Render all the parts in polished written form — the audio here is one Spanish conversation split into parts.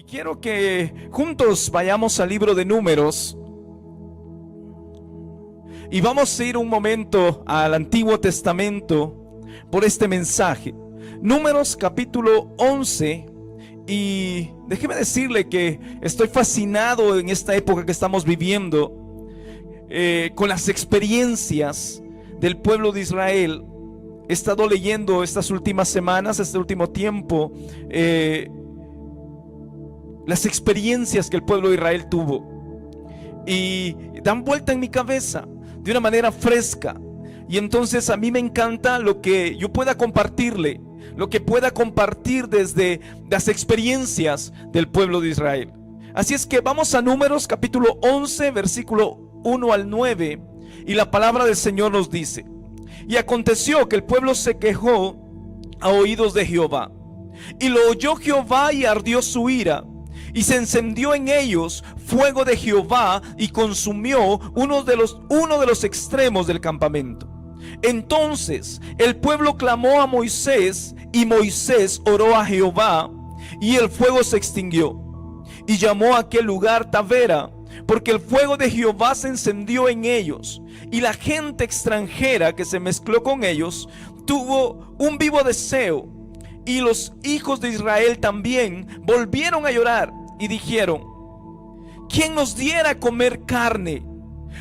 quiero que juntos vayamos al libro de Números y vamos a ir un momento al Antiguo Testamento por este mensaje. Números capítulo 11. Y déjeme decirle que estoy fascinado en esta época que estamos viviendo con las experiencias del pueblo de Israel. He estado leyendo estas últimas semanas, este último tiempo, las experiencias que el pueblo de Israel tuvo, y dan vuelta en mi cabeza de una manera fresca. Y entonces a mí me encanta lo que yo pueda compartirle, lo que pueda compartir desde las experiencias del pueblo de Israel. Así es que vamos a Números capítulo 11, versículo 1 al 9, y la palabra del Señor nos dice: y aconteció que el pueblo se quejó a oídos de Jehová, y lo oyó Jehová y ardió su ira, y se encendió en ellos fuego de Jehová y consumió uno de los extremos del campamento. Entonces el pueblo clamó a Moisés, y Moisés oró a Jehová, y el fuego se extinguió, y llamó a aquel lugar Tabera, porque el fuego de Jehová se encendió en ellos, y la gente extranjera que se mezcló con ellos tuvo un vivo deseo. Y los hijos de Israel también volvieron a llorar y dijeron: ¿quién nos diera a comer carne?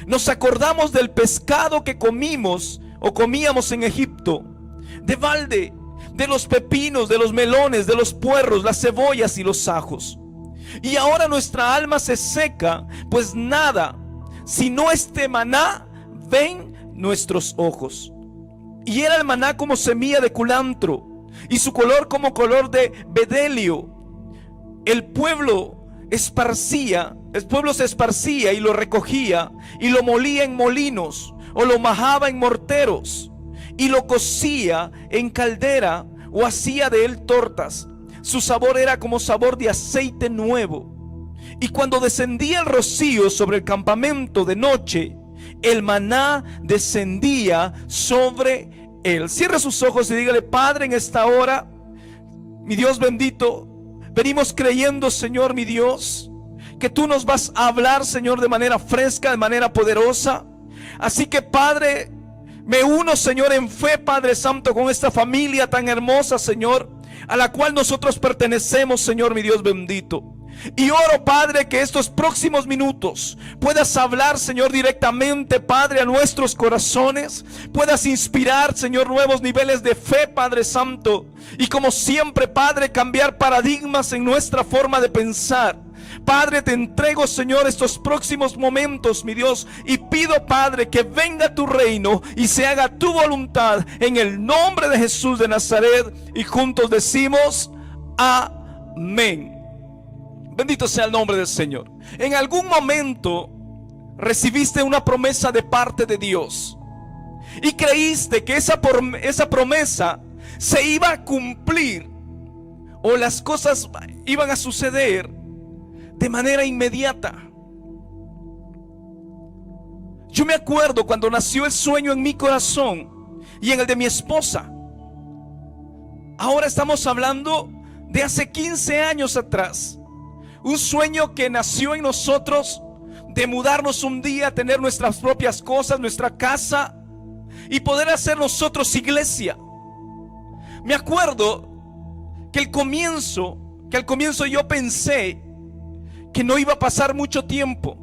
Nos acordamos del pescado que comíamos o comíamos en Egipto, de balde, de los pepinos, de los melones, de los puerros, las cebollas y los ajos. Y ahora nuestra alma se seca, pues nada, sino este maná ven nuestros ojos. Y era el maná como semilla de culantro, y su color como color de bedelio. El pueblo se esparcía y lo recogía, y lo molía en molinos, o lo majaba en morteros, y lo cocía en caldera, o hacía de él tortas. Su sabor era como sabor de aceite nuevo. Y cuando descendía el rocío sobre el campamento de noche, el maná descendía sobre él. Cierre sus ojos y dígale: Padre, en esta hora, mi Dios bendito, venimos creyendo, Señor, mi Dios, que tú nos vas a hablar, Señor, de manera fresca, de manera poderosa. Así que, Padre, me uno, Señor, en fe, Padre Santo, con esta familia tan hermosa, Señor, a la cual nosotros pertenecemos, Señor, mi Dios bendito. Y oro, Padre, que estos próximos minutos puedas hablar, Señor, directamente, Padre, a nuestros corazones. Puedas inspirar, Señor, nuevos niveles de fe, Padre Santo. Y como siempre, Padre, cambiar paradigmas en nuestra forma de pensar. Padre, te entrego, Señor, estos próximos momentos, mi Dios, y pido, Padre, que venga tu reino y se haga tu voluntad en el nombre de Jesús de Nazaret. Y juntos decimos: amén. Bendito sea el nombre del Señor. En algún momento recibiste una promesa de parte de Dios y creíste que esa promesa se iba a cumplir, o las cosas iban a suceder de manera inmediata. Yo me acuerdo cuando nació el sueño en mi corazón y en el de mi esposa. Ahora estamos hablando de hace 15 años atrás. Un sueño que nació en nosotros de mudarnos un día, tener nuestras propias cosas, nuestra casa, y poder hacer nosotros iglesia. Me acuerdo que al comienzo yo pensé que no iba a pasar mucho tiempo,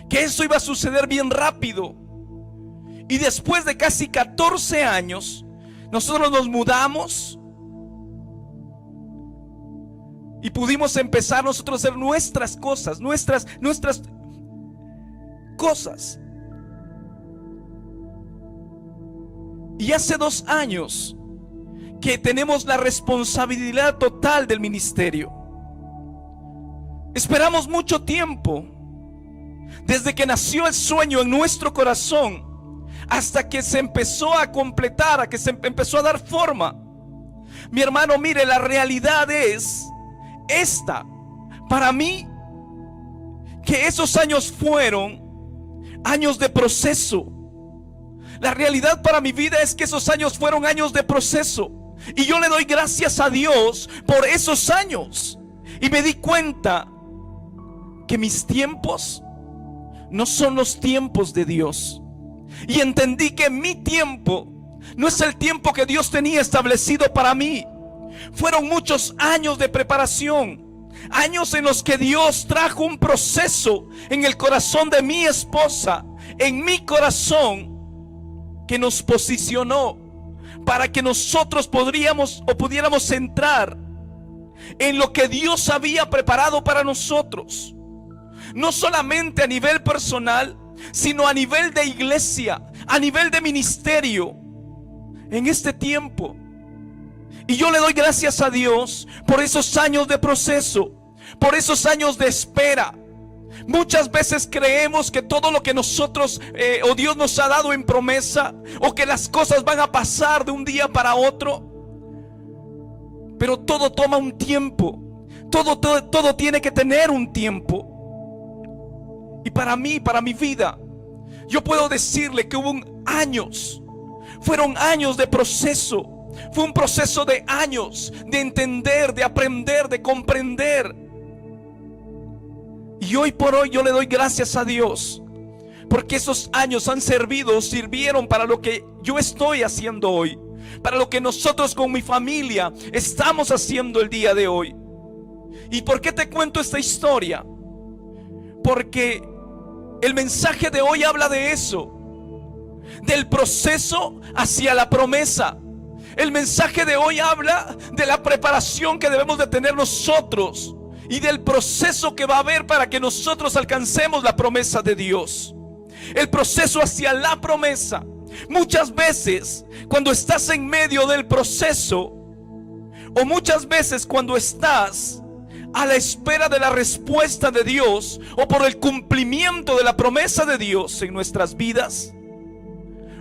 que eso iba a suceder bien rápido. Y después de casi 14 años, nosotros nos mudamos y pudimos empezar nosotros a hacer nuestras cosas, nuestras cosas. Y hace 2 años que tenemos la responsabilidad total del ministerio. Esperamos mucho tiempo, desde que nació el sueño en nuestro corazón hasta que se empezó a completar, a que se empezó a dar forma. Mi hermano, mire, la realidad es esta. Para mí, que esos años fueron años de proceso. La realidad para mi vida es que esos años fueron años de proceso. Y yo le doy gracias a Dios por esos años. Y me di cuenta que mis tiempos no son los tiempos de Dios. Y entendí que mi tiempo no es el tiempo que Dios tenía establecido para mí. Fueron muchos años de preparación, años en los que Dios trajo un proceso en el corazón de mi esposa, en mi corazón, que nos posicionó para que nosotros pudiéramos entrar en lo que Dios había preparado para nosotros. No solamente a nivel personal, sino a nivel de iglesia, a nivel de ministerio, en este tiempo. Y yo le doy gracias a Dios por esos años de proceso, por esos años de espera. Muchas veces creemos que todo lo que nosotros o Dios nos ha dado en promesa, o que las cosas van a pasar de un día para otro, pero todo toma un tiempo. Todo tiene que tener un tiempo. Y para mí, para mi vida, yo puedo decirle que hubo años, fueron años de proceso. Fue un proceso de años de entender, de aprender, de comprender. Y hoy por hoy yo le doy gracias a Dios, porque esos años sirvieron para lo que yo estoy haciendo hoy, para lo que nosotros con mi familia estamos haciendo el día de hoy. ¿Y por qué te cuento esta historia? Porque el mensaje de hoy habla de eso, del proceso hacia la promesa. El mensaje de hoy habla de la preparación que debemos de tener nosotros y del proceso que va a haber para que nosotros alcancemos la promesa de Dios. El proceso hacia la promesa. Muchas veces cuando estás en medio del proceso, o muchas veces cuando estás a la espera de la respuesta de Dios, o por el cumplimiento de la promesa de Dios en nuestras vidas,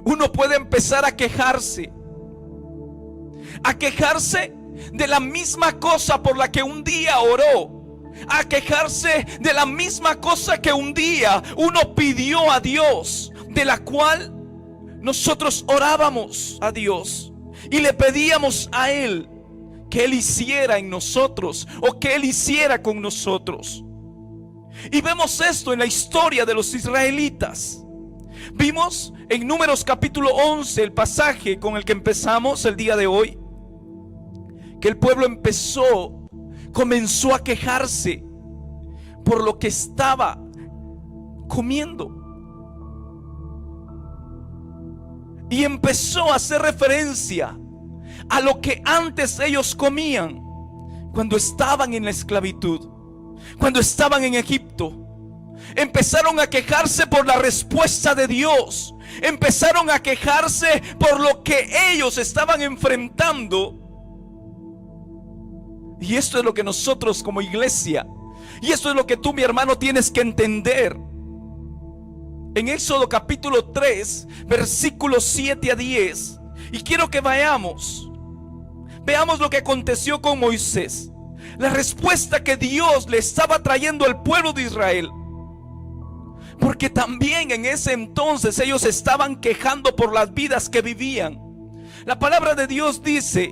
uno puede empezar a quejarse de la misma cosa por la que un día oró, a quejarse de la misma cosa que un día uno pidió a Dios, de la cual nosotros orábamos a Dios y le pedíamos a Él que Él hiciera en nosotros, o que Él hiciera con nosotros. Y vemos esto en la historia de los israelitas. Vimos en Números capítulo 11, el pasaje con el que empezamos el día de hoy, que el pueblo comenzó a quejarse por lo que estaba comiendo. Y empezó a hacer referencia a lo que antes ellos comían cuando estaban en la esclavitud, cuando estaban en Egipto. Empezaron a quejarse por la respuesta de Dios. Empezaron a quejarse por lo que ellos estaban enfrentando. Y esto es lo que nosotros como iglesia, y esto es lo que tú, mi hermano, tienes que entender. En Éxodo capítulo 3, versículos 7 a 10. Y quiero que veamos lo que aconteció con Moisés, la respuesta que Dios le estaba trayendo al pueblo de Israel, porque también en ese entonces ellos estaban quejando por las vidas que vivían. La palabra de Dios dice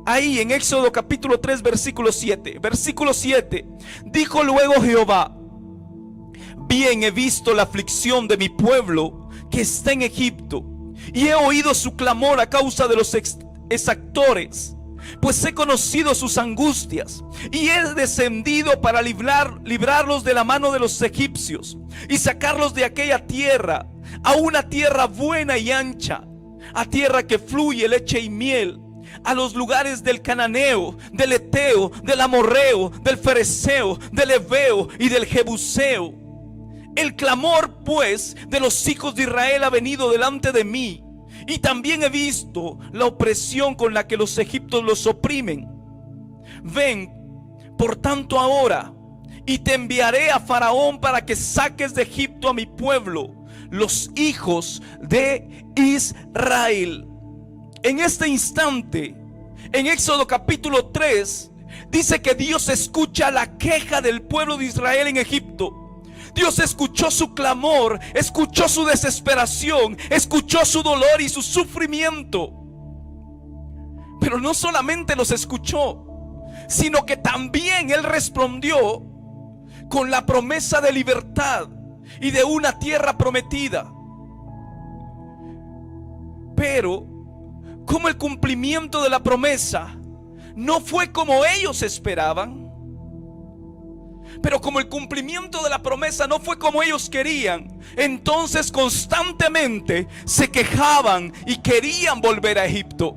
ahí en Éxodo capítulo 3 versículo 7. Versículo 7: dijo luego Jehová: bien he visto la aflicción de mi pueblo que está en Egipto, y he oído su clamor a causa de los exactores, pues he conocido sus angustias, y he descendido para librarlos de la mano de los egipcios, y sacarlos de aquella tierra a una tierra buena y ancha, a tierra que fluye leche y miel, a los lugares del cananeo, del eteo, del amorreo, del fereceo, del heveo y del jebuseo. El clamor pues de los hijos de Israel ha venido delante de mí, y también he visto la opresión con la que los egipcios los oprimen. Ven, por tanto, ahora, y te enviaré a Faraón para que saques de Egipto a mi pueblo, los hijos de Israel. En este instante, en Éxodo capítulo 3, dice que Dios escucha la queja del pueblo de Israel en Egipto. Dios escuchó su clamor, escuchó su desesperación, escuchó su dolor y su sufrimiento. Pero no solamente los escuchó, sino que también Él respondió con la promesa de libertad y de una tierra prometida. Pero como el cumplimiento de la promesa no fue como ellos esperaban, pero como el cumplimiento de la promesa no fue como ellos querían, entonces constantemente se quejaban y querían volver a Egipto.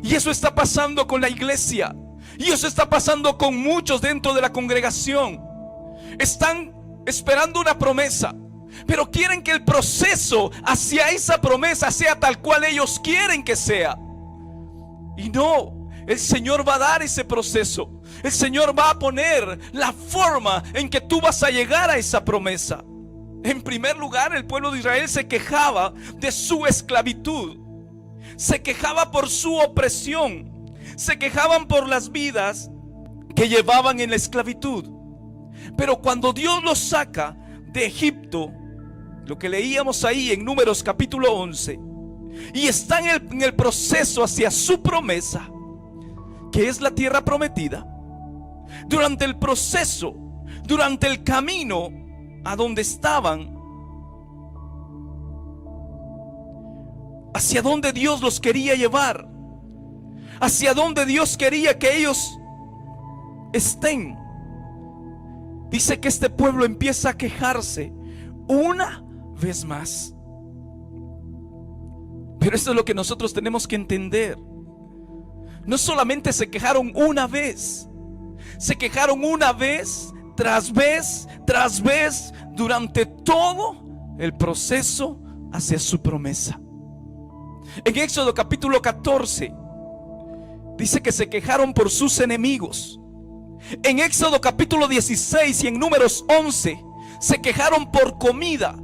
Y eso está pasando con la iglesia, y eso está pasando con muchos dentro de la congregación. Están esperando una promesa, pero quieren que el proceso hacia esa promesa sea tal cual ellos quieren que sea. Y no, el Señor va a dar ese proceso. El Señor va a poner la forma en que tú vas a llegar a esa promesa. En primer lugar, el pueblo de Israel se quejaba de su esclavitud, se quejaba por su opresión, se quejaban por las vidas que llevaban en la esclavitud. Pero cuando Dios los saca de Egipto, lo que leíamos ahí en Números capítulo 11, y están en el proceso hacia su promesa, que es la tierra prometida, durante el proceso, durante el camino a donde estaban, hacia donde Dios los quería llevar, hacia donde Dios quería que ellos estén, dice que este pueblo empieza a quejarse una vez más. Pero esto es lo que nosotros tenemos que entender. No solamente se quejaron una vez, se quejaron una vez tras vez tras vez durante todo el proceso hacia su promesa. En Éxodo capítulo 14 dice que se quejaron por sus enemigos. En Éxodo capítulo 16 y en Números 11 se quejaron por comida.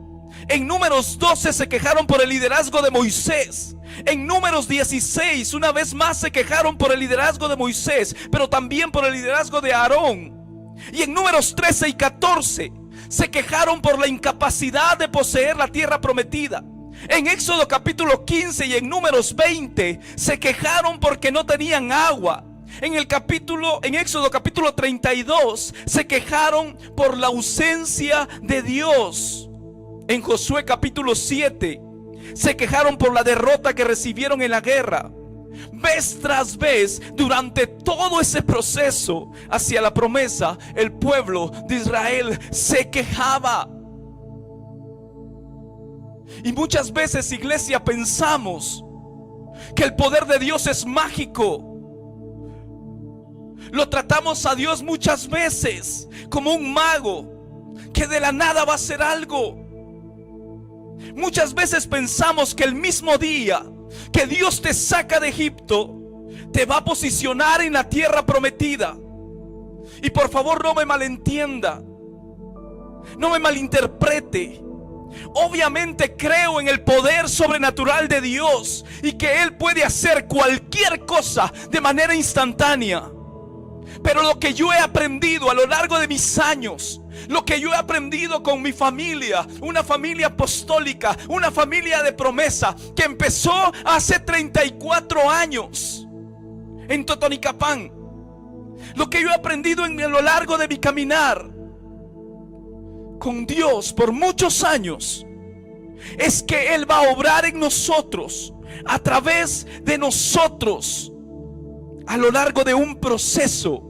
En Números 12 se quejaron por el liderazgo de Moisés. En Números 16 una vez más se quejaron por el liderazgo de Moisés, pero también por el liderazgo de Aarón. Y en Números 13 y 14 se quejaron por la incapacidad de poseer la tierra prometida. En Éxodo capítulo 15 y en Números 20 se quejaron porque no tenían agua. En Éxodo capítulo 32 se quejaron por la ausencia de Dios. En Josué capítulo 7 se quejaron por la derrota que recibieron en la guerra. Vez tras vez, durante todo ese proceso hacia la promesa, el pueblo de Israel se quejaba. Y muchas veces, iglesia, pensamos que el poder de Dios es mágico. Lo tratamos a Dios muchas veces como un mago que de la nada va a hacer algo. Muchas veces pensamos que el mismo día que Dios te saca de Egipto, te va a posicionar en la tierra prometida. Y por favor no me malentienda, no me malinterprete. Obviamente creo en el poder sobrenatural de Dios y que Él puede hacer cualquier cosa de manera instantánea. Pero lo que yo he aprendido a lo largo de mis años, lo que yo he aprendido con mi familia, una familia apostólica, una familia de promesa que empezó hace 34 años en Totonicapán, lo que yo he aprendido a lo largo de mi caminar con Dios por muchos años, es que Él va a obrar en nosotros, a través de nosotros, a lo largo de un proceso.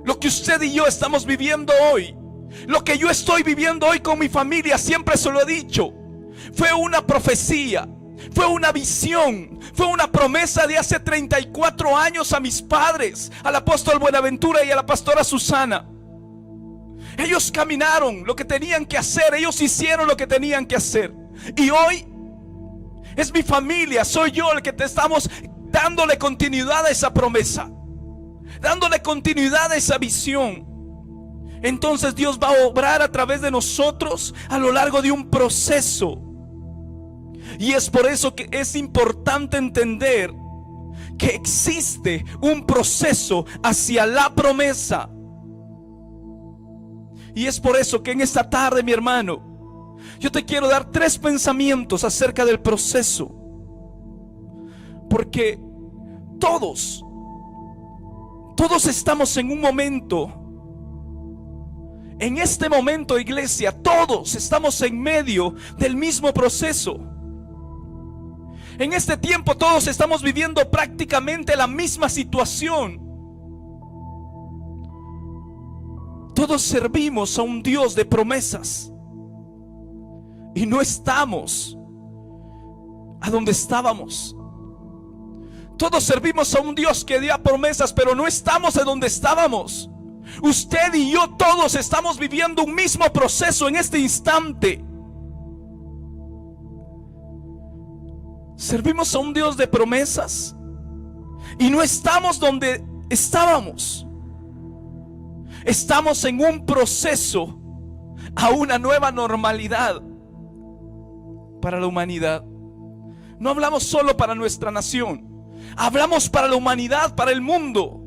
Lo que usted y yo estamos viviendo hoy, lo que yo estoy viviendo hoy con mi familia, siempre se lo he dicho, fue una profecía, fue una visión, fue una promesa de hace 34 años a mis padres, al apóstol Buenaventura y a la pastora Susana. Ellos caminaron lo que tenían que hacer, ellos hicieron lo que tenían que hacer. Y hoy es mi familia, soy yo el que te estamos dándole continuidad a esa promesa, dándole continuidad a esa visión. Entonces Dios va a obrar a través de nosotros a lo largo de un proceso. Y es por eso que es importante entender que existe un proceso hacia la promesa. Y es por eso que en esta tarde, mi hermano, yo te quiero dar 3 pensamientos acerca del proceso. Porque Todos estamos en un momento. En este momento, iglesia, todos estamos en medio del mismo proceso. En este tiempo todos estamos viviendo prácticamente la misma situación. Todos servimos a un Dios de promesas y no estamos a donde estábamos. Todos servimos a un Dios que dio promesas, pero no estamos a donde estábamos. Usted y yo todos estamos viviendo un mismo proceso en este instante. Servimos a un Dios de promesas y no estamos donde estábamos. Estamos en un proceso a una nueva normalidad para la humanidad. No hablamos solo para nuestra nación, hablamos para la humanidad, para el mundo.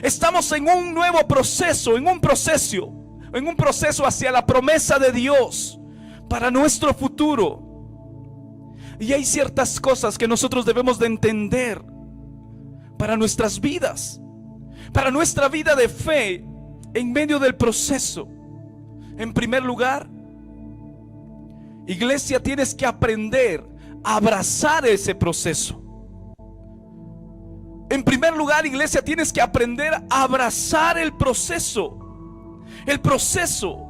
Estamos en un nuevo proceso, en un proceso hacia la promesa de Dios para nuestro futuro. Y hay ciertas cosas que nosotros debemos de entender para nuestras vidas, para nuestra vida de fe en medio del proceso. En primer lugar, iglesia, tienes que aprender a abrazar ese proceso. En primer lugar, iglesia, tienes que aprender a abrazar el proceso. El proceso.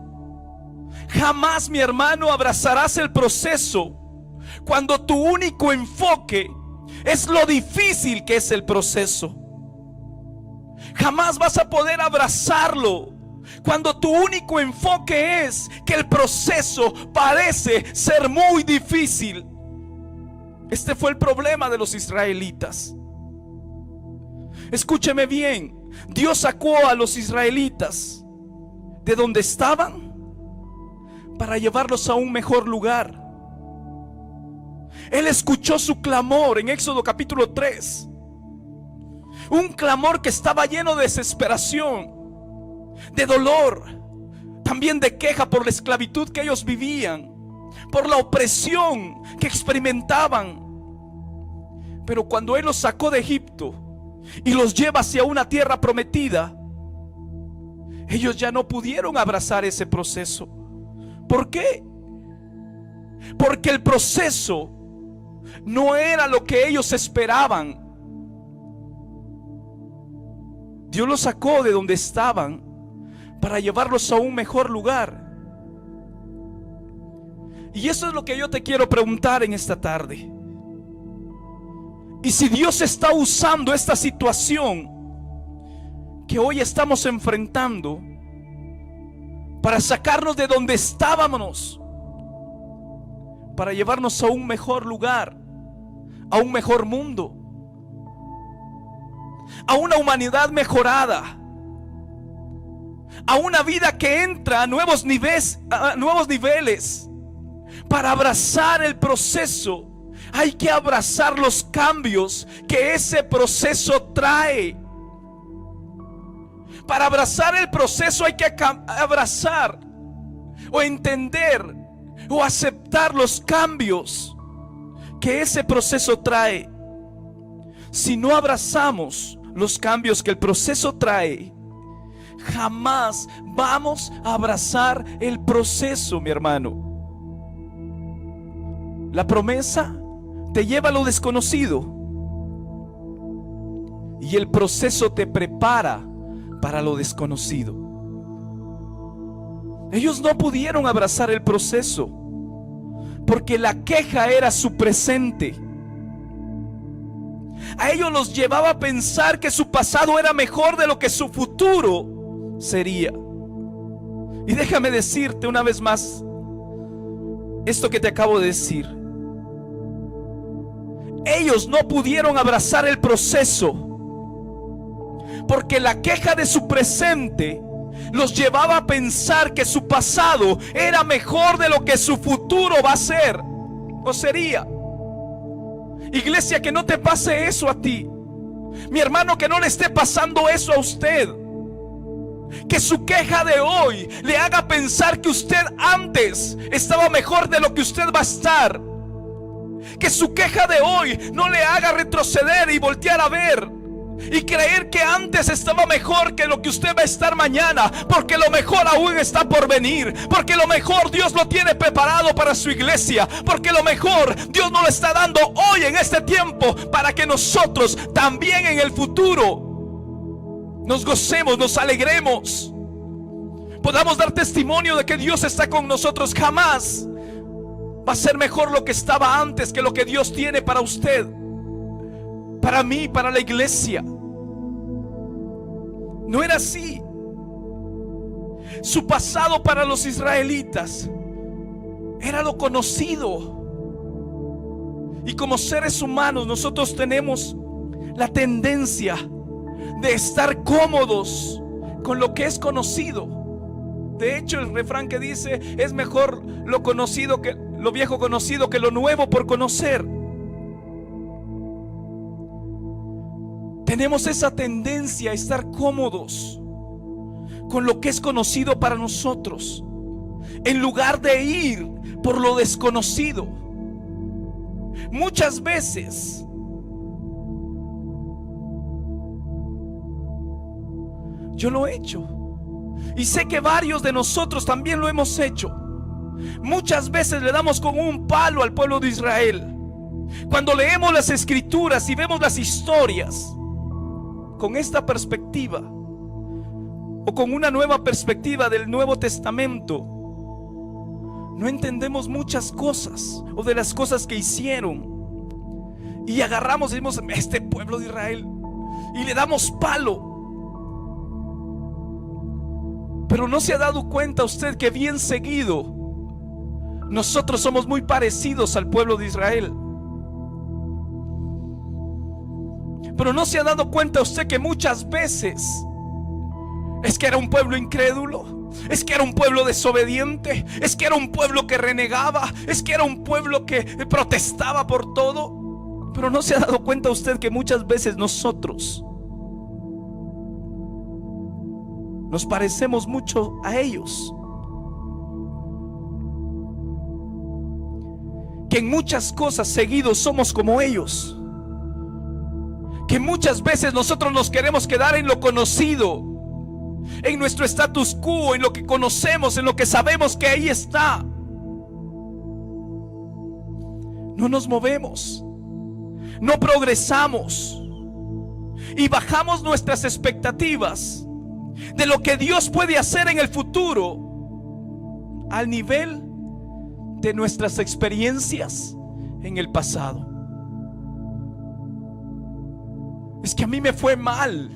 Jamás, mi hermano, abrazarás el proceso cuando tu único enfoque es lo difícil que es el proceso. Jamás vas a poder abrazarlo cuando tu único enfoque es que el proceso parece ser muy difícil. Este fue el problema de los israelitas. Escúcheme bien, Dios sacó a los israelitas de donde estaban para llevarlos a un mejor lugar. Él escuchó su clamor en Éxodo capítulo 3. Un clamor que estaba lleno de desesperación, de dolor, también de queja por la esclavitud que ellos vivían, por la opresión que experimentaban. Pero cuando Él los sacó de Egipto y los lleva hacia una tierra prometida, ellos ya no pudieron abrazar ese proceso. ¿Por qué? Porque el proceso no era lo que ellos esperaban. Dios los sacó de donde estaban para llevarlos a un mejor lugar. Y eso es lo que yo te quiero preguntar en esta tarde. Y si Dios está usando esta situación que hoy estamos enfrentando para sacarnos de donde estábamos, para llevarnos a un mejor lugar, a un mejor mundo, a una humanidad mejorada, a una vida que entra a nuevos niveles, para abrazar el proceso. Hay que abrazar los cambios que ese proceso trae. Para abrazar el proceso hay que abrazar o entender o aceptar los cambios que ese proceso trae. Si no abrazamos los cambios que el proceso trae, jamás vamos a abrazar el proceso, mi hermano. La promesa te lleva a lo desconocido y el proceso te prepara para lo desconocido. Ellos no pudieron abrazar el proceso porque la queja era su presente. A ellos los llevaba a pensar que su pasado era mejor de lo que su futuro sería. Y déjame decirte una vez más esto que te acabo de decir. Ellos no pudieron abrazar el proceso porque la queja de su presente los llevaba a pensar que su pasado era mejor de lo que su futuro va a ser o sería. Iglesia, que no te pase eso a ti. Mi hermano, que no le esté pasando eso a usted. Que su queja de hoy le haga pensar que usted antes estaba mejor de lo que usted va a estar. Que su queja de hoy no le haga retroceder y voltear a ver y creer que antes estaba mejor que lo que usted va a estar mañana, porque lo mejor aún está por venir, porque lo mejor Dios lo tiene preparado para su iglesia, porque lo mejor Dios nos lo está dando hoy en este tiempo, para que nosotros también en el futuro nos gocemos, nos alegremos, podamos dar testimonio de que Dios está con nosotros. Jamás va a ser mejor lo que estaba antes que lo que Dios tiene para usted, para mí, para la iglesia. No era así. Su pasado para los israelitas era lo conocido. Y como seres humanos nosotros tenemos la tendencia de estar cómodos con lo que es conocido. De hecho, el refrán que dice: es mejor lo conocido que lo viejo conocido que lo nuevo por conocer. Tenemos esa tendencia a estar cómodos con lo que es conocido para nosotros, en lugar de ir por lo desconocido. Muchas veces yo lo he hecho, y sé que varios de nosotros también lo hemos hecho. Muchas veces le damos con un palo al pueblo de Israel. Cuando leemos las escrituras y vemos las historias con esta perspectiva, o con una nueva perspectiva del Nuevo Testamento, no entendemos muchas cosas, o de las cosas que hicieron, y agarramos y decimos: este pueblo de Israel, y le damos palo. Pero no se ha dado cuenta usted que bien seguido nosotros somos muy parecidos al pueblo de Israel. Pero no se ha dado cuenta usted que muchas veces es que era un pueblo incrédulo, es que era un pueblo desobediente, es que era un pueblo que renegaba, es que era un pueblo que protestaba por todo. Pero no se ha dado cuenta usted que muchas veces nosotros nos parecemos mucho a ellos, que en muchas cosas seguidos somos como ellos, que muchas veces nosotros nos queremos quedar en lo conocido, en nuestro status quo, en lo que conocemos, en lo que sabemos que ahí está. No nos movemos, no progresamos, y bajamos nuestras expectativas de lo que Dios puede hacer en el futuro al nivel de nuestras experiencias en el pasado. Es que a mí me fue mal,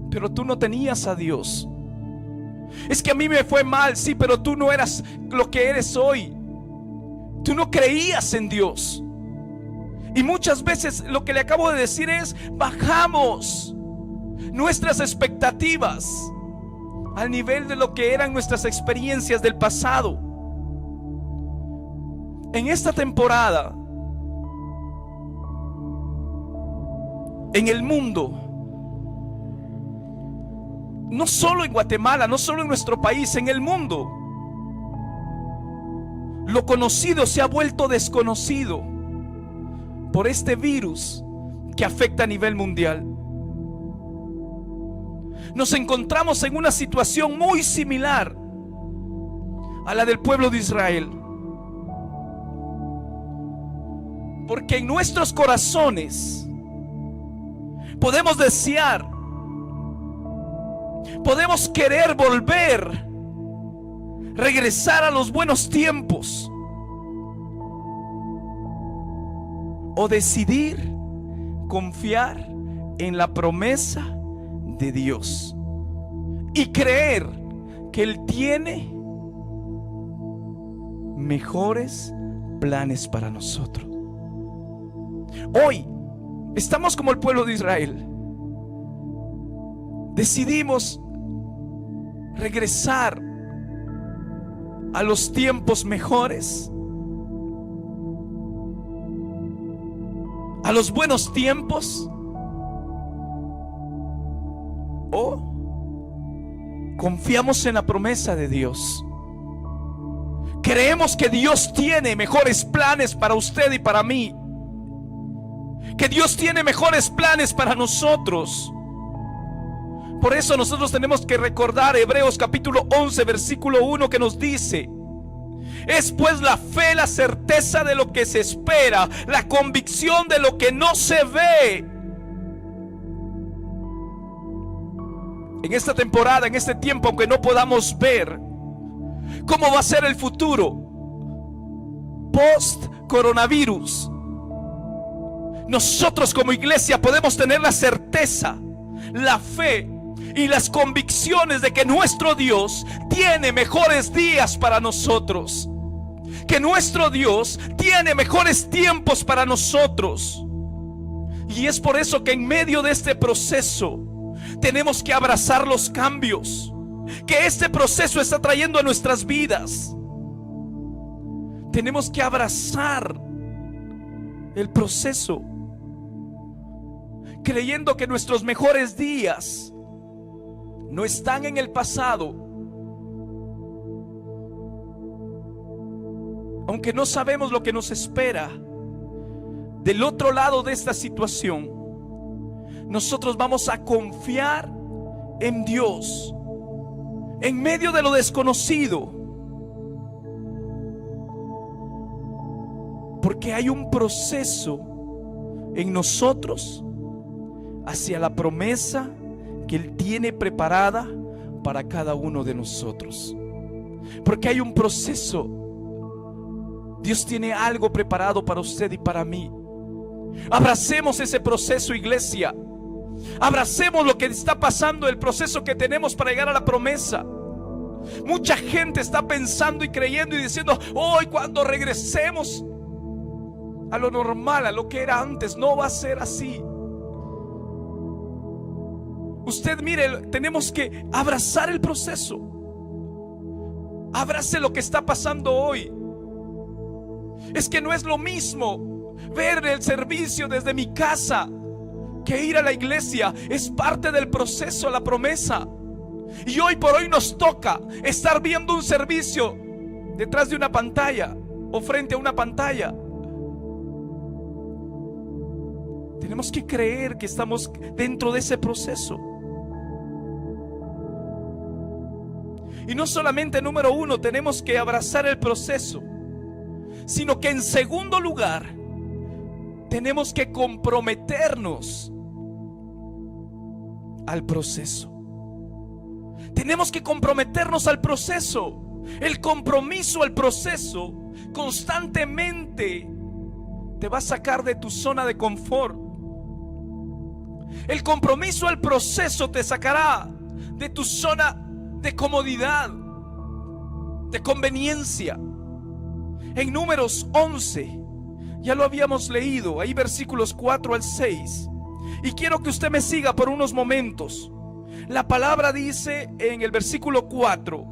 pero tú no tenías a Dios. Es que a mí me fue mal, sí, pero tú no eras lo que eres hoy. Tú no creías en Dios. Y muchas veces lo que le acabo de decir es: bajamos nuestras expectativas al nivel de lo que eran nuestras experiencias del pasado. En esta temporada, en el mundo, no solo en Guatemala, no solo en nuestro país, en el mundo, lo conocido se ha vuelto desconocido por este virus que afecta a nivel mundial. Nos encontramos en una situación muy similar a la del pueblo de Israel, porque en nuestros corazones podemos desear, podemos querer volver, regresar a los buenos tiempos, o decidir confiar en la promesa de Dios y creer que Él tiene mejores planes para nosotros. Hoy estamos como el pueblo de Israel. Decidimos regresar a los tiempos mejores, a los buenos tiempos, o confiamos en la promesa de Dios. Creemos que Dios tiene mejores planes para usted y para mí. que Dios tiene mejores planes para nosotros. Por eso nosotros tenemos que recordar Hebreos capítulo 11 versículo 1, que nos dice: es pues la fe, la certeza de lo que se espera, la convicción de lo que no se ve. En esta temporada, en este tiempo, aunque no podamos ver cómo va a ser el futuro post coronavirus, nosotros como iglesia podemos tener la certeza, la fe y las convicciones de que nuestro Dios tiene mejores días para nosotros, que nuestro Dios tiene mejores tiempos para nosotros. Y es por eso que en medio de este proceso tenemos que abrazar los cambios que este proceso está trayendo a nuestras vidas. Tenemos que abrazar el proceso, creyendo que nuestros mejores días no están en el pasado. Aunque no sabemos lo que nos espera del otro lado de esta situación, nosotros vamos a confiar en Dios en medio de lo desconocido, porque hay un proceso en nosotros hacia la promesa que Él tiene preparada para cada uno de nosotros. Porque hay un proceso. Dios tiene algo preparado para usted y para mí. Abracemos ese proceso, iglesia. Abracemos lo que está pasando, el proceso que tenemos para llegar a la promesa. Mucha gente está pensando y creyendo y diciendo: hoy, cuando regresemos a lo normal, a lo que era antes, no va a ser así. Usted mire, tenemos que abrazar el proceso. Abrace lo que está pasando hoy. Es que no es lo mismo ver el servicio desde mi casa que ir a la iglesia. Es parte del proceso, la promesa. Y hoy por hoy nos toca estar viendo un servicio detrás de una pantalla o frente a una pantalla. Tenemos que creer que estamos dentro de ese proceso. Y no solamente, número uno, tenemos que abrazar el proceso, sino que en segundo lugar tenemos que comprometernos al proceso. Tenemos que comprometernos al proceso. El compromiso al proceso constantemente te va a sacar de tu zona de confort. El compromiso al proceso te sacará de tu zona de comodidad, de conveniencia. En Números 11, ya lo habíamos leído, ahí versículos 4 al 6. Y quiero que usted me siga por unos momentos. La palabra dice en el versículo 4: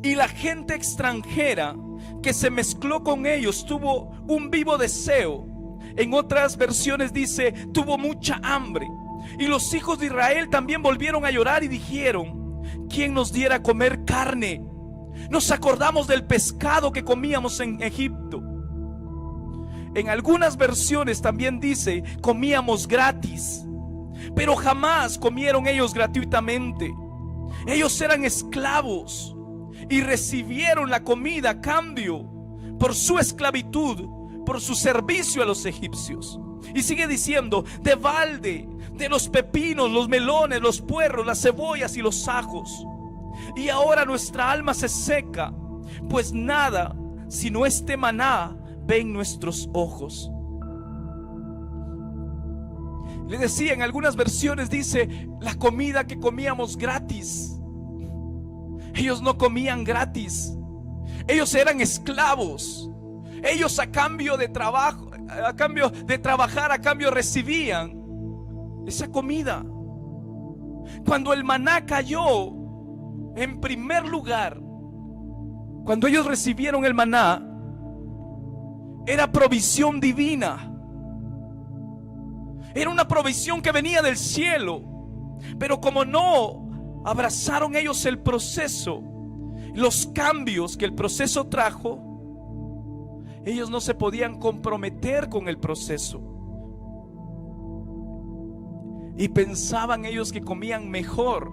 y la gente extranjera que se mezcló con ellos tuvo un vivo deseo. En otras versiones dice: tuvo mucha hambre. Y los hijos de Israel también volvieron a llorar y dijeron: ¿quién nos diera a comer carne? Nos acordamos del pescado que comíamos en Egipto. En algunas versiones también dice: comíamos gratis. Pero jamás comieron ellos gratuitamente. Ellos eran esclavos y recibieron la comida a cambio por su esclavitud, por su servicio a los egipcios. Y sigue diciendo: de balde, de los pepinos, los melones, los puerros, las cebollas y los ajos. Y ahora nuestra alma se seca, pues nada sino este maná ven nuestros ojos. Le decía, en algunas versiones dice: la comida que comíamos gratis. Ellos no comían gratis. Ellos eran esclavos. Ellos a cambio de trabajo, a cambio de trabajar, a cambio recibían esa comida. Cuando el maná cayó, en primer lugar, cuando ellos recibieron el maná, era provisión divina. Era una provisión que venía del cielo. Pero como no abrazaron ellos el proceso, los cambios que el proceso trajo, ellos no se podían comprometer con el proceso. Y pensaban ellos que comían mejor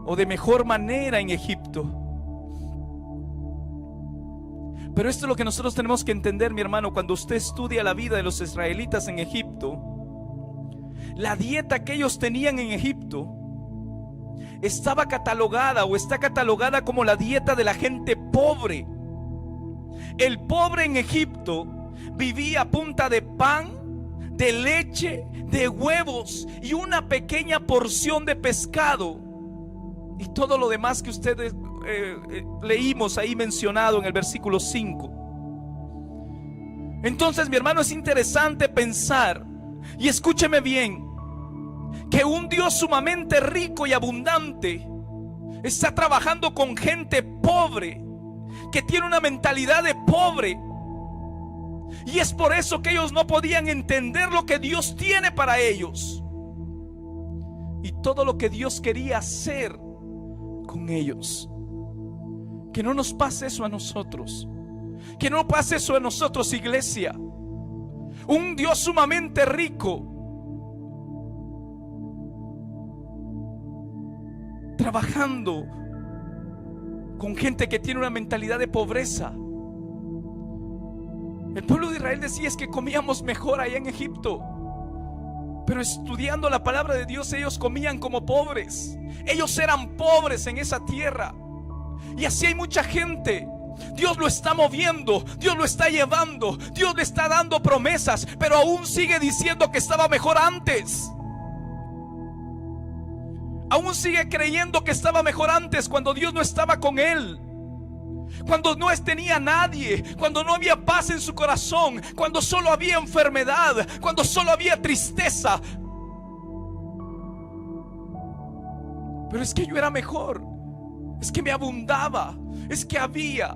o de mejor manera en Egipto. Pero esto es lo que nosotros tenemos que entender, mi hermano. Cuando usted estudia la vida de los israelitas en Egipto, la dieta que ellos tenían en Egipto estaba catalogada o está catalogada como la dieta de la gente pobre. El pobre en Egipto vivía a punta de pan, de leche, de huevos y una pequeña porción de pescado, y todo lo demás que ustedes leímos ahí mencionado en el versículo 5. Entonces, mi hermano, es interesante pensar, y escúcheme bien, que un Dios sumamente rico y abundante está trabajando con gente pobre, que tiene una mentalidad de pobre. Y es por eso que ellos no podían entender lo que Dios tiene para ellos y todo lo que Dios quería hacer con ellos. Que no nos pase eso a nosotros. Que no pase eso a nosotros, iglesia. Un Dios sumamente rico trabajando con gente que tiene una mentalidad de pobreza. El pueblo de Israel decía: es que comíamos mejor allá en Egipto. Pero estudiando la palabra de Dios, ellos comían como pobres. Ellos eran pobres en esa tierra. Y así hay mucha gente. Dios lo está moviendo, Dios lo está llevando, Dios le está dando promesas, pero aún sigue diciendo que estaba mejor antes. Aún sigue creyendo que estaba mejor antes, cuando Dios no estaba con él, cuando no tenía nadie, cuando no había paz en su corazón, cuando solo había enfermedad, cuando solo había tristeza. Pero es que yo era mejor, es que me abundaba, es que había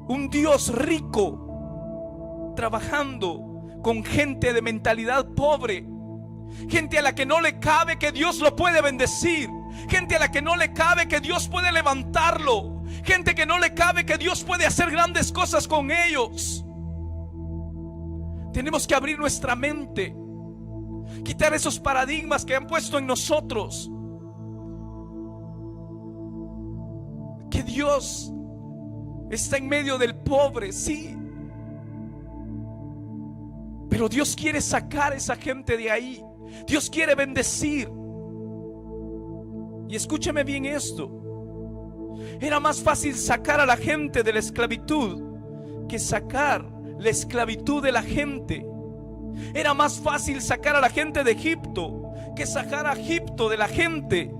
un Dios rico trabajando con gente de mentalidad pobre, gente a la que no le cabe que Dios lo puede bendecir, gente a la que no le cabe que Dios puede levantarlo, gente que no le cabe que Dios puede hacer grandes cosas con ellos. Tenemos que abrir nuestra mente, quitar esos paradigmas que han puesto en nosotros. Que Dios está en medio del pobre, sí, pero Dios quiere sacar a esa gente de ahí. Dios quiere bendecir. Y escúcheme bien esto: era más fácil sacar a la gente de la esclavitud que sacar la esclavitud de la gente. Era más fácil sacar a la gente de Egipto que sacar a Egipto de la gente.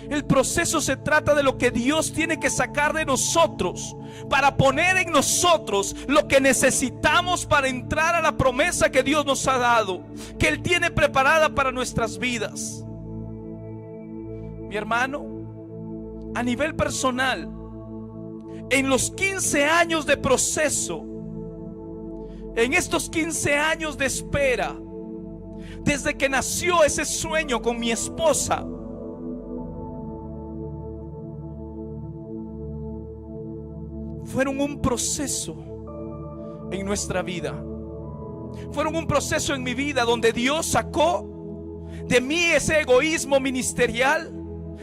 El proceso se trata de lo que Dios tiene que sacar de nosotros para poner en nosotros lo que necesitamos para entrar a la promesa que Dios nos ha dado, que Él tiene preparada para nuestras vidas. Mi hermano, a nivel personal, en los 15 años de proceso, en estos 15 años de espera, desde que nació ese sueño con mi esposa, fueron un proceso en nuestra vida. Fueron un proceso en mi vida donde Dios sacó de mí ese egoísmo ministerial,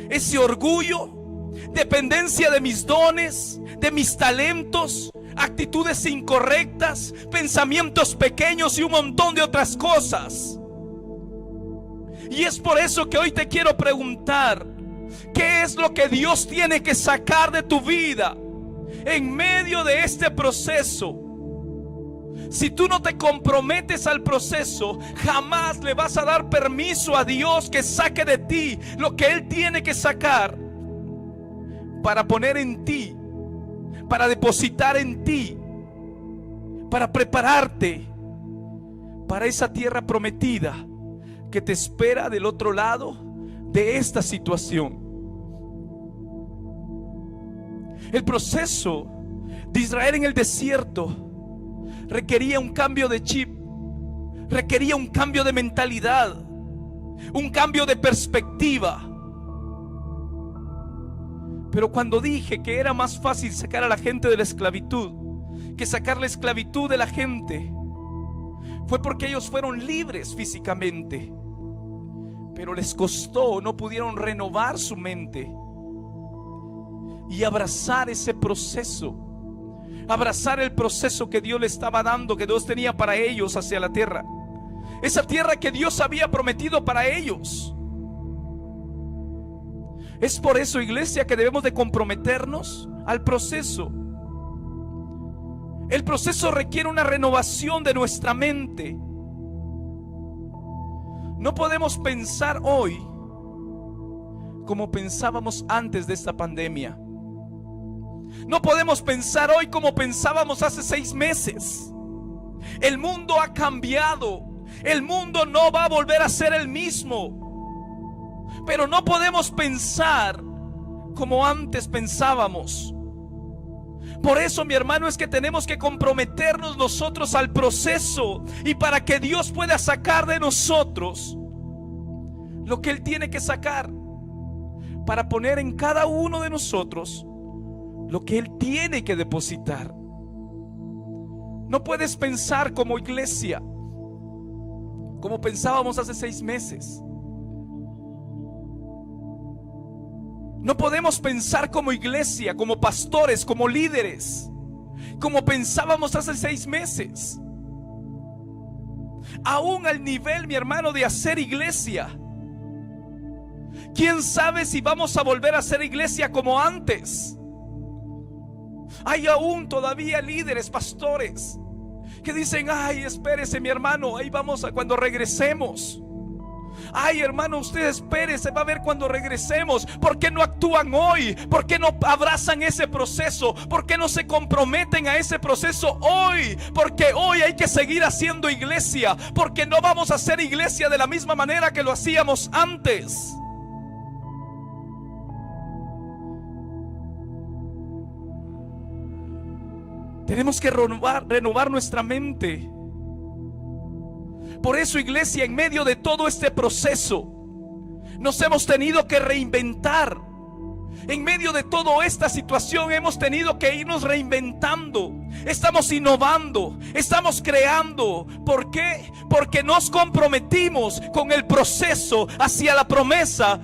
ese orgullo, dependencia de mis dones, de mis talentos, actitudes incorrectas, pensamientos pequeños y un montón de otras cosas. Y es por eso que hoy te quiero preguntar: ¿qué es lo que Dios tiene que sacar de tu vida en medio de este proceso? Si tú no te comprometes al proceso, jamás le vas a dar permiso a Dios que saque de ti lo que Él tiene que sacar para poner en ti, para depositar en ti, para prepararte para esa tierra prometida que te espera del otro lado de esta situación. El proceso de Israel en el desierto requería un cambio de chip, requería un cambio de mentalidad, un cambio de perspectiva. Pero cuando dije que era más fácil sacar a la gente de la esclavitud que sacar la esclavitud de la gente, fue porque ellos fueron libres físicamente, pero les costó, no pudieron renovar su mente y abrazar ese proceso, abrazar el proceso que Dios les estaba dando, que Dios tenía para ellos hacia la tierra, esa tierra que Dios había prometido para ellos. Es por eso, iglesia, que debemos de comprometernos al proceso. El proceso requiere una renovación de nuestra mente. No podemos pensar hoy como pensábamos antes de esta pandemia. No podemos pensar hoy como pensábamos hace 6 meses. El mundo ha cambiado. El mundo no va a volver a ser el mismo. Pero no podemos pensar como antes pensábamos. Por eso, mi hermano, es que tenemos que comprometernos nosotros al proceso, y para que Dios pueda sacar de nosotros lo que Él tiene que sacar, para poner en cada uno de nosotros lo que Él tiene que depositar. No puedes pensar como iglesia como pensábamos hace 6 meses. No podemos pensar como iglesia, como pastores, como líderes, como pensábamos hace 6 meses. Aún al nivel, mi hermano, de hacer iglesia. ¿Quién sabe si vamos a volver a hacer iglesia como antes? Hay aún todavía líderes, pastores, que dicen: ay, espérese, mi hermano, ahí vamos a cuando regresemos. Ay, hermano, usted espérese, va a ver cuando regresemos. ¿Por qué no actúan hoy? ¿Por qué no abrazan ese proceso? ¿Por qué no se comprometen a ese proceso hoy? Porque hoy hay que seguir haciendo iglesia, porque no vamos a hacer iglesia de la misma manera que lo hacíamos antes. Tenemos que renovar nuestra mente. Por eso, iglesia, en medio de todo este proceso, nos hemos tenido que reinventar. En medio de toda esta situación hemos tenido que irnos reinventando. Estamos innovando, estamos creando. ¿Por qué? Porque nos comprometimos con el proceso hacia la promesa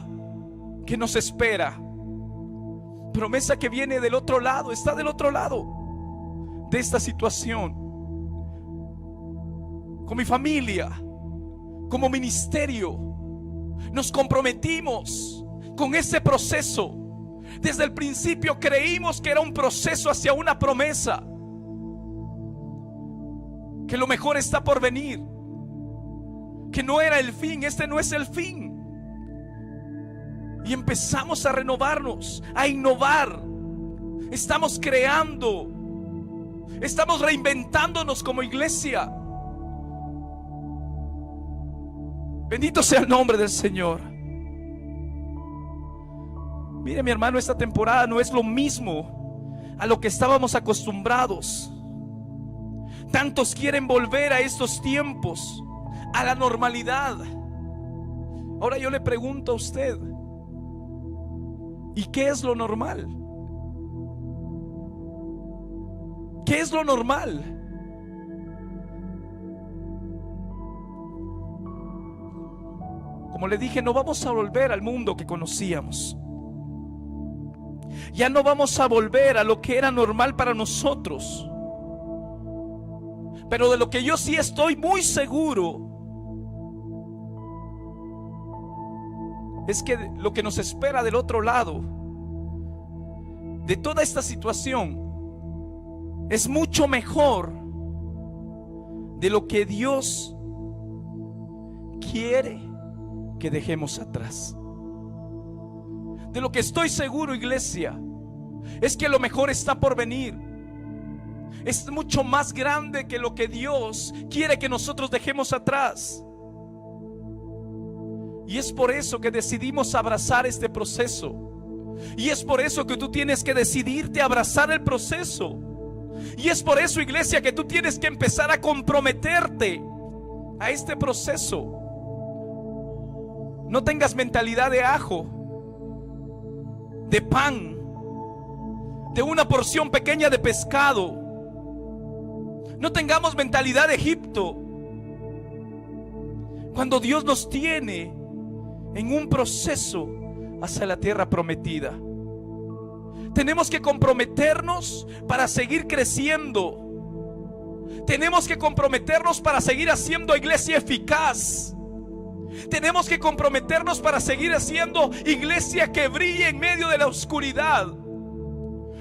que nos espera. Promesa que viene del otro lado, está del otro lado de esta situación. Con mi familia, como ministerio, nos comprometimos con ese proceso. Desde el principio creímos que era un proceso hacia una promesa, que lo mejor está por venir, que no era el fin, este no es el fin. Y empezamos a renovarnos, a innovar. Estamos creando, estamos reinventándonos como iglesia. Bendito sea el nombre del Señor. Mire, mi hermano, esta temporada no es lo mismo a lo que estábamos acostumbrados. Tantos quieren volver a estos tiempos, a la normalidad. Ahora yo le pregunto a usted, ¿y qué es lo normal? ¿Qué es lo normal? Como le dije, no vamos a volver al mundo que conocíamos. Ya no vamos a volver a lo que era normal para nosotros. Pero de lo que yo sí estoy muy seguro es que lo que nos espera del otro lado de toda esta situación es mucho mejor de lo que Dios quiere que dejemos atrás. De lo que estoy seguro, iglesia, es que lo mejor está por venir. Es mucho más grande que lo que Dios quiere que nosotros dejemos atrás. Y es por eso que decidimos abrazar este proceso. Y es por eso que tú tienes que decidirte a abrazar el proceso. Y es por eso, iglesia, que tú tienes que empezar a comprometerte a este proceso. No tengas mentalidad de ajo, de pan, de una porción pequeña de pescado. No tengamos mentalidad de Egipto, Cuando Dios nos tiene en un proceso hacia la tierra prometida, tenemos que comprometernos para seguir creciendo. Tenemos que comprometernos para seguir haciendo iglesia eficaz. Tenemos que comprometernos para seguir haciendo iglesia que brille en medio de la oscuridad.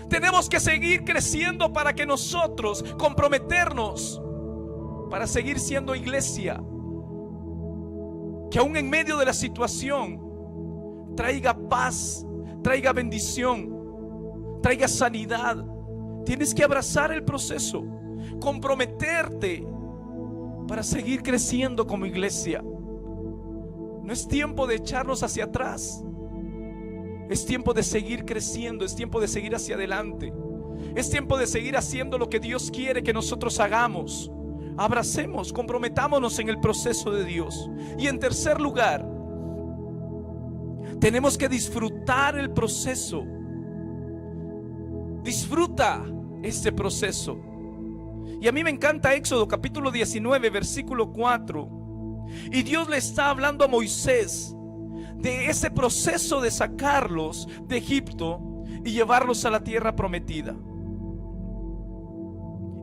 Tenemos que seguir creciendo para que nosotros comprometernos para seguir siendo iglesia que aún en medio de la situación traiga paz, traiga bendición, traiga sanidad. Tienes que abrazar el proceso, comprometerte para seguir creciendo como iglesia. No es tiempo de echarnos hacia atrás. Es tiempo de seguir creciendo, es tiempo de seguir hacia adelante. Es tiempo de seguir haciendo lo que Dios quiere que nosotros hagamos. Abracemos, comprometámonos en el proceso de Dios. Y en tercer lugar, tenemos que disfrutar el proceso. Disfruta este proceso. Y a mí me encanta Éxodo capítulo 19 versículo 4. Y Dios le está hablando a Moisés de ese proceso de sacarlos de Egipto y llevarlos a la tierra prometida.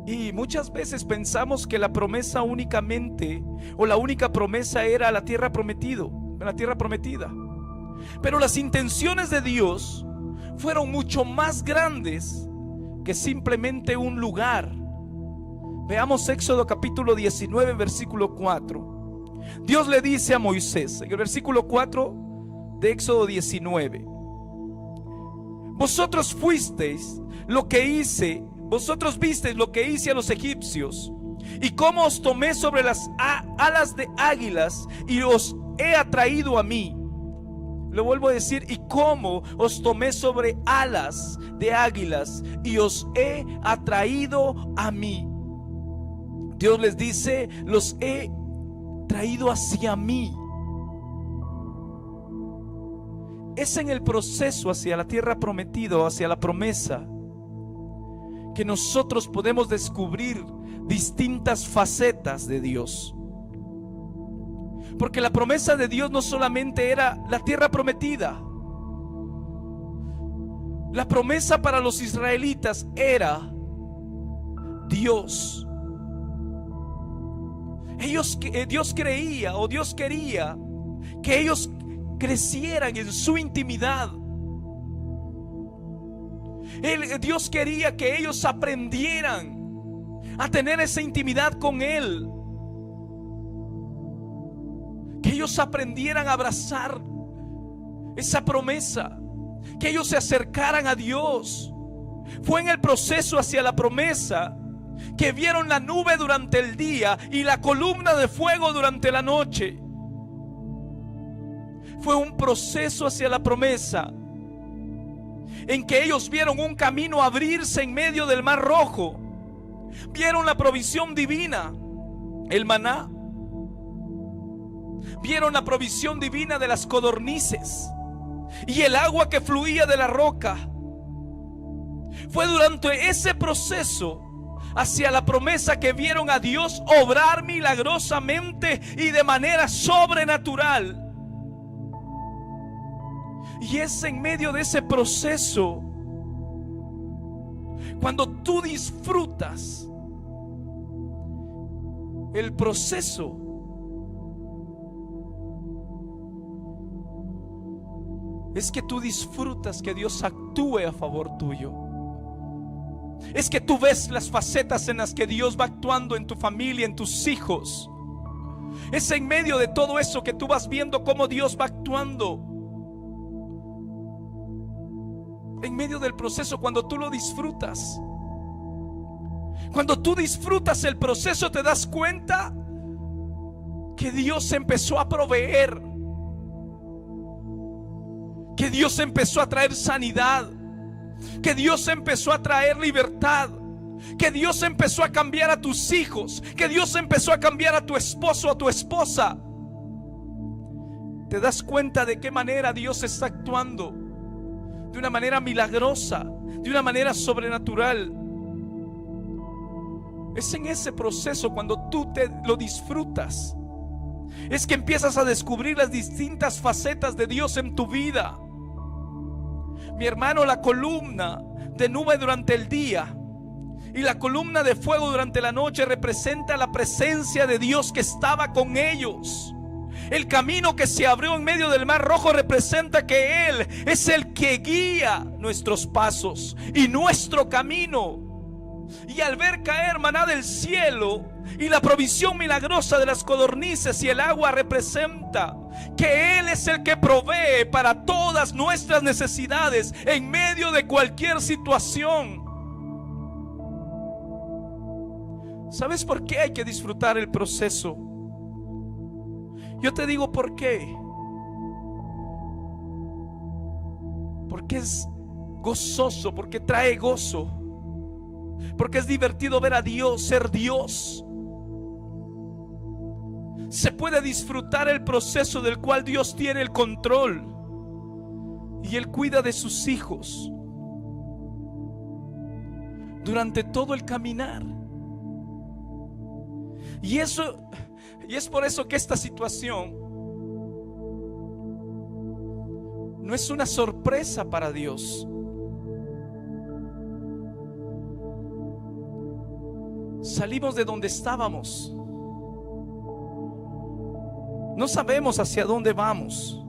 Y muchas veces pensamos que la promesa únicamente, o la única promesa, era la tierra prometida. Pero las intenciones de Dios fueron mucho más grandes que simplemente un lugar. Veamos Éxodo capítulo 19 versículo 4. Dios le dice a Moisés en el versículo 4 de Éxodo 19: vosotros fuisteis lo que hice, vosotros visteis lo que hice a los egipcios, y cómo os tomé sobre las alas de águilas y os he atraído a mí. Lo vuelvo a decir: y cómo os tomé sobre alas de águilas y os he atraído a mí. Dios les dice: los he traído hacia mí. Es en el proceso hacia la tierra prometida o hacia la promesa que nosotros podemos descubrir distintas facetas de Dios. Porque la promesa de Dios no solamente era la tierra prometida. La promesa para los israelitas era Dios. Dios creía, o Dios quería que ellos crecieran en su intimidad. Dios quería que ellos aprendieran a tener esa intimidad con Él, que ellos aprendieran a abrazar esa promesa, que ellos se acercaran a Dios. Fue en el proceso hacia la promesa que vieron la nube durante el día y la columna de fuego durante la noche. Fue un proceso hacia la promesa en que ellos vieron un camino abrirse en medio del mar rojo. Vieron la provisión divina, el maná. Vieron la provisión divina de las codornices y el agua que fluía de la roca. Fue durante ese proceso hacia la promesa que vieron a Dios obrar milagrosamente y de manera sobrenatural. Y es en medio de ese proceso cuando tú disfrutas el proceso, es que tú disfrutas que Dios actúe a favor tuyo. Es que tú ves las facetas en las que Dios va actuando en tu familia, en tus hijos. Es en medio de todo eso que tú vas viendo cómo Dios va actuando. En medio del proceso, cuando tú lo disfrutas. Cuando tú disfrutas el proceso, te das cuenta que Dios empezó a proveer, que Dios empezó a traer sanidad, que Dios empezó a traer libertad, que Dios empezó a cambiar a tus hijos, que Dios empezó a cambiar a tu esposo, a tu esposa. Te das cuenta de qué manera Dios está actuando, de una manera milagrosa, de una manera sobrenatural. Es en ese proceso, cuando tú te lo disfrutas, es que empiezas a descubrir las distintas facetas de Dios en tu vida. Mi hermano, la columna de nube durante el día y la columna de fuego durante la noche representa la presencia de Dios que estaba con ellos. El camino que se abrió en medio del Mar Rojo representa que Él es el que guía nuestros pasos y nuestro camino. Y al ver caer maná del cielo y la provisión milagrosa de las codornices y el agua, representa que Él es el que provee para todas nuestras necesidades en medio de cualquier situación. ¿Sabes por qué hay que disfrutar el proceso? Yo te digo por qué. Porque es gozoso, porque trae gozo, porque es divertido ver a Dios ser Dios. Se puede disfrutar el proceso del cual Dios tiene el control y Él cuida de sus hijos durante todo el caminar. Y es por eso que esta situación no es una sorpresa para Dios. Salimos de donde estábamos. No sabemos hacia dónde vamos.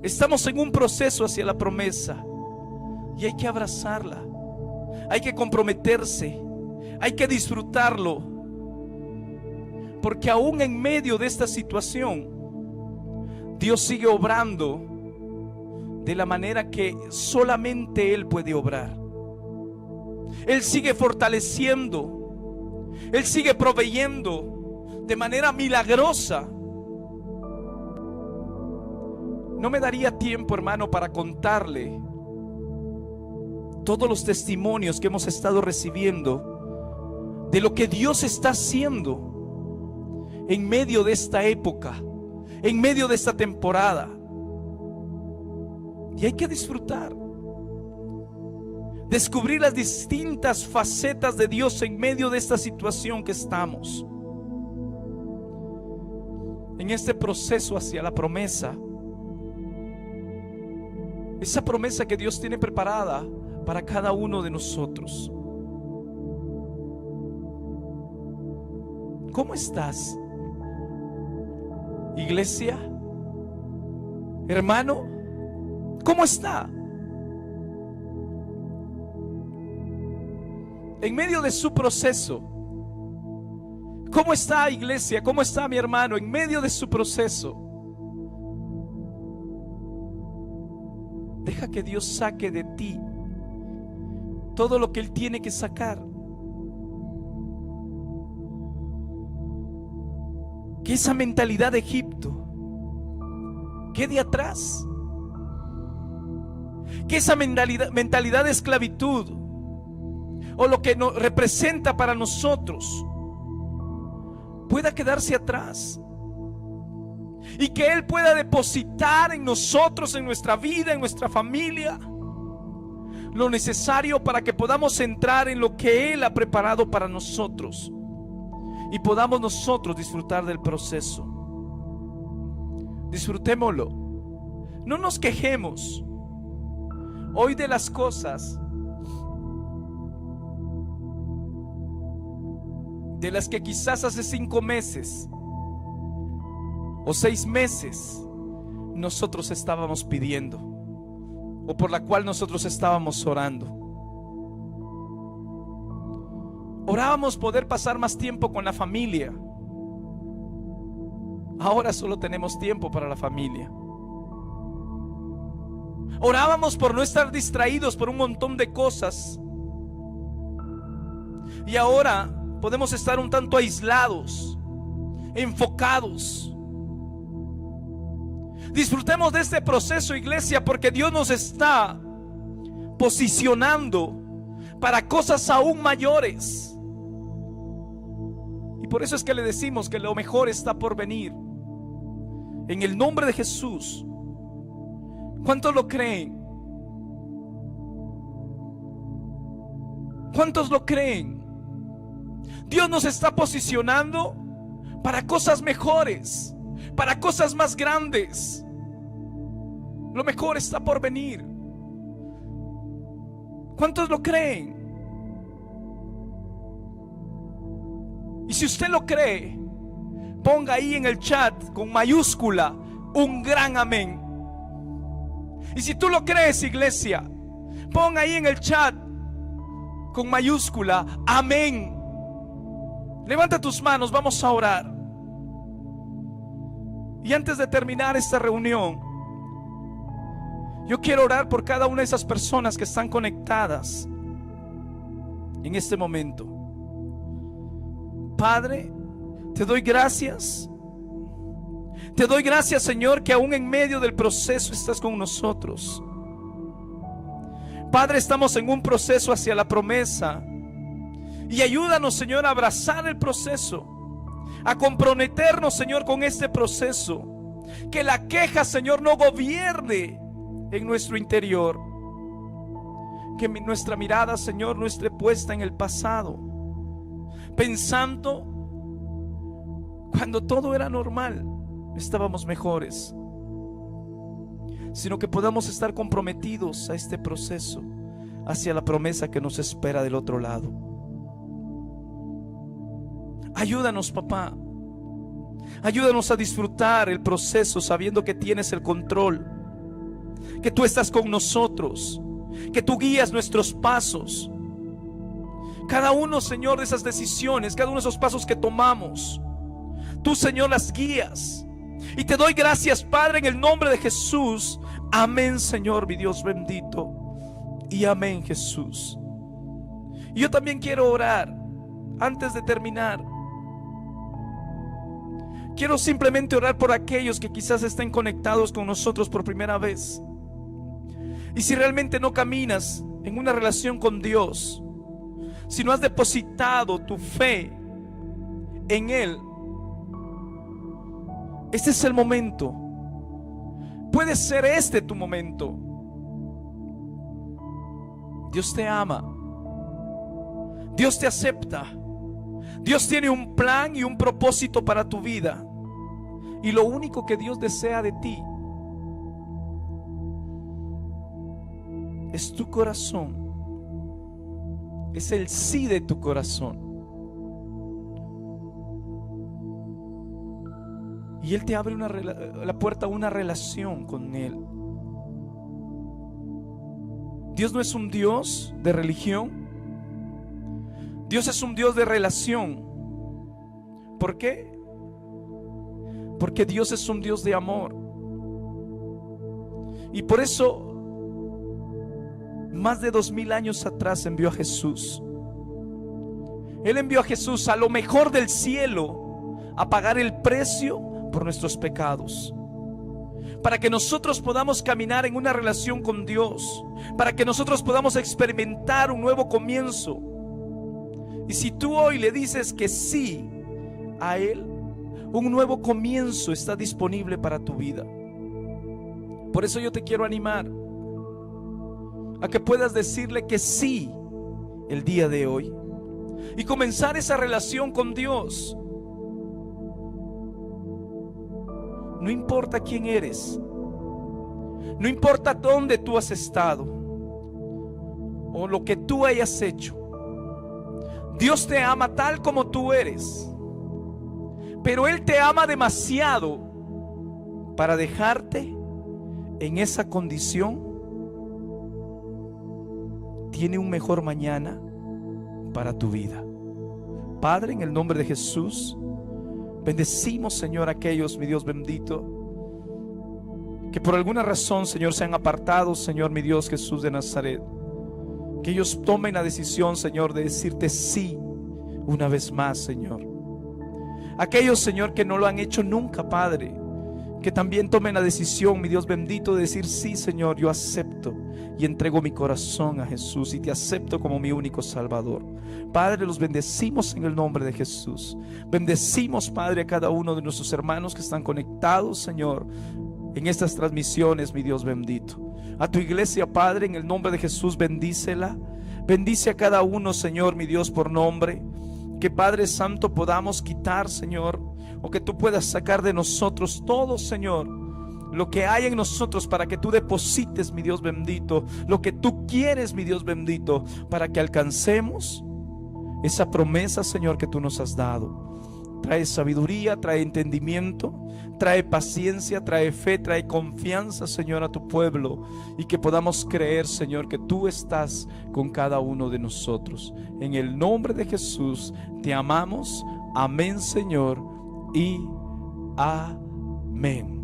Estamos en un proceso hacia la promesa y hay que abrazarla. Hay que comprometerse. Hay que disfrutarlo. Porque aún en medio de esta situación, Dios sigue obrando de la manera que solamente Él puede obrar. Él sigue fortaleciendo, Él sigue proveyendo de manera milagrosa. No me daría tiempo, hermano, para contarle todos los testimonios que hemos estado recibiendo de lo que Dios está haciendo en medio de esta época, en medio de esta temporada. Y hay que disfrutar, descubrir las distintas facetas de Dios en medio de esta situación que estamos. En este proceso hacia la promesa, esa promesa que Dios tiene preparada para cada uno de nosotros. ¿Cómo estás, iglesia? Hermano, ¿cómo está? En medio de su proceso, ¿cómo está, iglesia? ¿Cómo está, mi hermano? En medio de su proceso, deja que Dios saque de ti todo lo que Él tiene que sacar. Que esa mentalidad de Egipto quede atrás. Que esa mentalidad de esclavitud, o lo que nos representa para nosotros, pueda quedarse atrás. Y que Él pueda depositar en nosotros, en nuestra vida, en nuestra familia, lo necesario para que podamos entrar en lo que Él ha preparado para nosotros y podamos nosotros disfrutar del proceso. Disfrutémoslo. No nos quejemos hoy de las cosas de las que quizás hace 5 meses o 6 meses nosotros estábamos pidiendo, o por la cual nosotros estábamos orando. Orábamos poder pasar más tiempo con la familia. Ahora solo tenemos tiempo para la familia. Orábamos por no estar distraídos por un montón de cosas, y ahora podemos estar un tanto aislados, enfocados. Disfrutemos de este proceso, iglesia, porque Dios nos está posicionando para cosas aún mayores. Y por eso es que le decimos que lo mejor está por venir. En el nombre de Jesús. ¿Cuántos lo creen? ¿Cuántos lo creen? Dios nos está posicionando para cosas mejores, para cosas más grandes. Lo mejor está por venir. ¿Cuántos lo creen? Y si usted lo cree, ponga ahí en el chat con mayúscula un gran amén. Y si tú lo crees, iglesia, ponga ahí en el chat con mayúscula amén. Levanta tus manos, vamos a orar. Y antes de terminar esta reunión, yo quiero orar por cada una de esas personas que están conectadas en este momento. Padre, te doy gracias. Te doy gracias, Señor, que aún en medio del proceso estás con nosotros. Padre, estamos en un proceso hacia la promesa. Y ayúdanos, Señor, a abrazar el proceso, a comprometernos, Señor, con este proceso. Que la queja, Señor, no gobierne en nuestro interior. Que nuestra mirada, Señor, no esté puesta en el pasado, pensando cuando todo era normal, estábamos mejores, sino que podamos estar comprometidos a este proceso, hacia la promesa que nos espera del otro lado. Ayúdanos, papá. Ayúdanos a disfrutar el proceso sabiendo que tienes el control, que tú estás con nosotros, que tú guías nuestros pasos. Cada uno, Señor, de esas decisiones, cada uno de esos pasos que tomamos, tú, Señor, las guías. Y te doy gracias, Padre, en el nombre de Jesús. Amén, Señor, mi Dios bendito. Y amén, Jesús. Y yo también quiero orar antes de terminar. Quiero simplemente orar por aquellos que quizás estén conectados con nosotros por primera vez. Y si realmente no caminas en una relación con Dios, si no has depositado tu fe en Él, este es el momento. Puede ser este tu momento. Dios te ama. Dios te acepta. Dios tiene un plan y un propósito para tu vida. Y lo único que Dios desea de ti es tu corazón. Es el sí de tu corazón. Y Él te abre la puerta a una relación con Él. Dios no es un Dios de religión. Dios es un Dios de relación. ¿Por qué? Porque Dios es un Dios de amor. Y por eso, más de 2000 años atrás envió a Jesús. Él envió a Jesús a lo mejor del cielo a pagar el precio por nuestros pecados, para que nosotros podamos caminar en una relación con Dios, para que nosotros podamos experimentar un nuevo comienzo. Y si tú hoy le dices que sí a Él, un nuevo comienzo está disponible para tu vida. Por eso yo te quiero animar a que puedas decirle que sí el día de hoy y comenzar esa relación con Dios. No importa quién eres, no importa dónde tú has estado o lo que tú hayas hecho, Dios te ama tal como tú eres, pero Él te ama demasiado para dejarte en esa condición. Tiene un mejor mañana para tu vida. Padre, en el nombre de Jesús, bendecimos, Señor, a aquellos, mi Dios bendito, que por alguna razón, Señor, se han apartado, Señor, mi Dios Jesús de Nazaret. Que ellos tomen la decisión, Señor, de decirte sí una vez más, Señor. Aquellos, Señor, que no lo han hecho nunca, Padre, que también tomen la decisión, mi Dios bendito, de decir sí, Señor, yo acepto y entrego mi corazón a Jesús y te acepto como mi único Salvador. Padre, los bendecimos en el nombre de Jesús. Bendecimos, Padre, a cada uno de nuestros hermanos que están conectados, Señor, en estas transmisiones, mi Dios bendito. A tu iglesia, Padre, en el nombre de Jesús, bendícela. Bendice a cada uno, Señor, mi Dios, por nombre. Que, Padre Santo, podamos quitar, Señor, o que tú puedas sacar de nosotros todo, Señor, lo que hay en nosotros, para que tú deposites, mi Dios bendito, lo que tú quieres, mi Dios bendito, para que alcancemos esa promesa, Señor, que tú nos has dado. Trae sabiduría, trae entendimiento, trae paciencia, trae fe, trae confianza, Señor, a tu pueblo, y que podamos creer, Señor, que tú estás con cada uno de nosotros. En el nombre de Jesús te amamos. Amén, Señor, y amén.